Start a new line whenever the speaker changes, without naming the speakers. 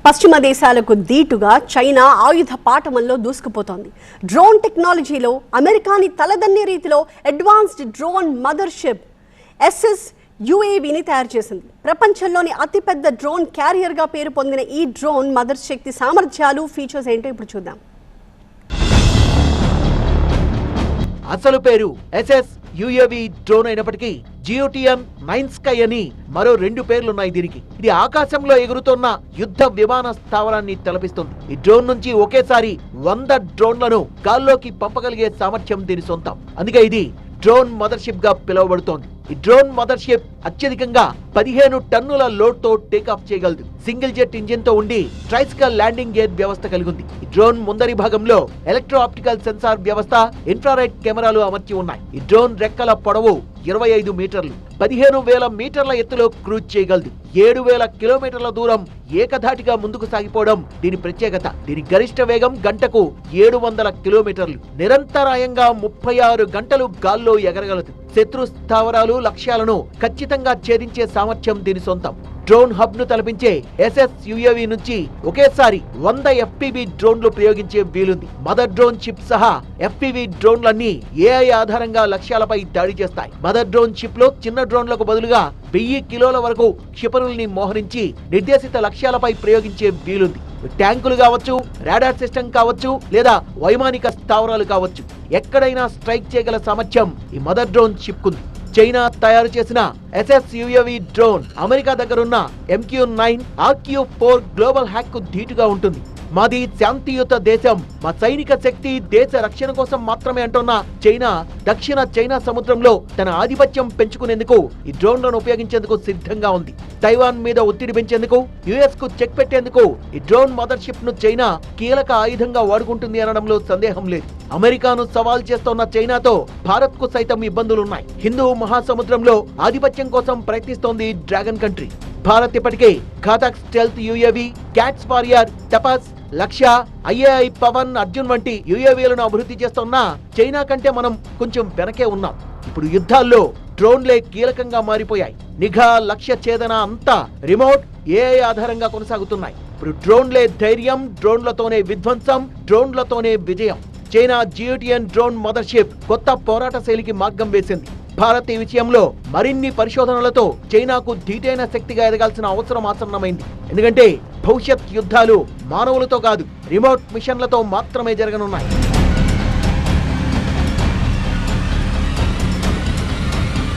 పశ్చిమ దేశాలకు దీటుగా చైనా ఆయుధ పాఠమంలో దూసుకుపోతోంది. డ్రోన్ టెక్నాలజీలో అమెరికాని తలదన్నే రీతిలో అడ్వాన్స్డ్ డ్రోన్ మదర్షిప్ SS UAVని తయారు చేసింది. ప్రపంచంలోని అతిపెద్ద డ్రోన్ క్యారియర్గా పేరు పొందిన ఈ డ్రోన్ మదర్ శక్తి సామర్థ్యాలు, ఫీచర్స్ ఏంటో ఇప్పుడు చూద్దాం.
అసలు పేరు SS UAV డ్రోన్ అయినప్పటికీ GOTM 9 స్కై అని మరో 2 పేర్లున్నాయి దీనికి. ఇది ఆకాశంలో ఎగురుతున్న యుద్ధ విమాన స్థావరాన్ని తలపిస్తుంది. ఈ డ్రోన్ నుంచి ఒకేసారి 100 డ్రోన్లను గాల్లోకి పంపగలిగే సామర్థ్యం దీని సొంతం. అందుకే ఇది డ్రోన్ మదర్షిప్ గా పిలువబడుతోంది. ఈ డ్రోన్ మదర్షిప్ అత్యధికంగా 15 టన్నుల లోడ్ తో టేకాఫ్ చేయగలదు. సింగిల్ జెట్ ఇంజిన్ తో ఉండి ట్రైసికల్ ల్యాండింగ్ గేర్ వ్యవస్థ కలిగి ఉంది. ఈ డ్రోన్ ముందరి భాగంలో ఎలక్ట్రో ఆప్టికల్ సెన్సార్ వ్యవస్థ, ఇన్ఫ్రారెడ్ కెమెరాలు అమర్చి ఉన్నాయి. ఈ డ్రోన్ రెక్కల పొడవు 25 మీటర్లు, 15,000 మీటర్ల ఎత్తులో క్రూజ్ చేయగలదు. 7,000 కిలోమీటర్ల దూరం ఏకధాటిగా ముందుకు సాగిపోవడం దీని ప్రత్యేకత. దీని గరిష్ట వేగం గంటకు 700 కిలోమీటర్లు. నిరంతరాయంగా 36 గంటలు గాల్లో ఎగరగలదు. శత్రు స్థావరాలు, లక్ష్యాలను ఖచ్చితంగా ఛేదించే సామర్థ్యం దీని సొంతం. డ్రోన్ హబ్ ను తలపించే SS UAV నుంచి ఒకేసారి 100 FPV డ్రోన్లు ప్రయోగించే వీలుంది. మదర్ డ్రోన్ చిప్ సహా FPV డ్రోన్లన్నీ AI ఆధారంగా లక్ష్యాలపై దాడి చేస్తాయి. మదర్ డ్రోన్ చిప్ లో చిన్న డ్రోన్లకు బదులుగా 1000 కిలోల వరకు క్షిపణుల్ని మోహరించి నిర్దేశిత లక్ష్యాలపై ప్రయోగించే వీలుంది. ట్యాంకులు కావచ్చు, రాడార్ సిస్టమ్ కావచ్చు, లేదా వైమానిక స్థావరాలు కావచ్చు, ఎక్కడైనా స్ట్రైక్ చేయగల సామర్థ్యం ఈ మదర్ డ్రోన్ చిప్ కుంది. చైనా తయారు చేసిన SS UAV డ్రోన్ అమెరికా దగ్గరున్న MQ-9 RQ-4 గ్లోబల్ హ్యాక్ కు ధీటుగా ఉంటుంది. మాది శాంతియుత దేశం, మా సైనిక శక్తి దేశ రక్షణ కోసం మాత్రమే అంటున్న చైనా దక్షిణ చైనా సముద్రంలో తన ఆధిపత్యం పెంచుకునేందుకు ఈ డ్రోన్లను ఉపయోగించేందుకు సిద్ధంగా ఉంది. తైవాన్ మీద ఒత్తిడి పెంచేందుకు, US కు చెక్ పెట్టేందుకు ఈ డ్రోన్ మదర్షిప్ ను చైనా కీలక ఆయుధంగా వాడుకుంటుంది అనడంలో సందేహం లేదు. అమెరికాను సవాల్ చేస్తున్న చైనాతో భారత్ కు సైతం ఇబ్బందులున్నాయి. హిందూ మహాసముద్రంలో ఆధిపత్యం కోసం ప్రయత్నిస్తోంది డ్రాగన్ కంట్రీ. భారత్ ఇప్పటికే Ghatak stealth UAV, CATS Warrior, Tapas, Lakshya, IAI Pawan, Arjun వంటి UAVలను అభివృద్ధి చేస్తున్న చైనా కంటే మనం కొంచెం వెనకే ఉన్నాం. ఇప్పుడు యుద్ధాల్లో డ్రోన్లే కీలకంగా మారిపోయాయి. నిఘా, లక్ష్య ఛేదన అంతా రిమోట్ AI ఆధారంగా కొనసాగుతున్నాయి. ఇప్పుడు డ్రోన్లే ధైర్యం, డ్రోన్లతోనే విధ్వంసం, డ్రోన్లతోనే విజయం. చైనా GOTM డ్రోన్ మదర్షిప్ కొత్త పోరాట శైలికి మార్గం వేసింది. భారత్ ఈ విషయంలో మరిన్ని పరిశోధనలతో చైనాకు ధీటైన శక్తిగా ఎదగాల్సిన అవసరం ఆసన్నమైంది. ఎందుకంటే భవిష్యత్ యుద్ధాలు మానవులతో కాదు, రిమోట్ మిషన్లతో మాత్రమే జరగనున్నాయి.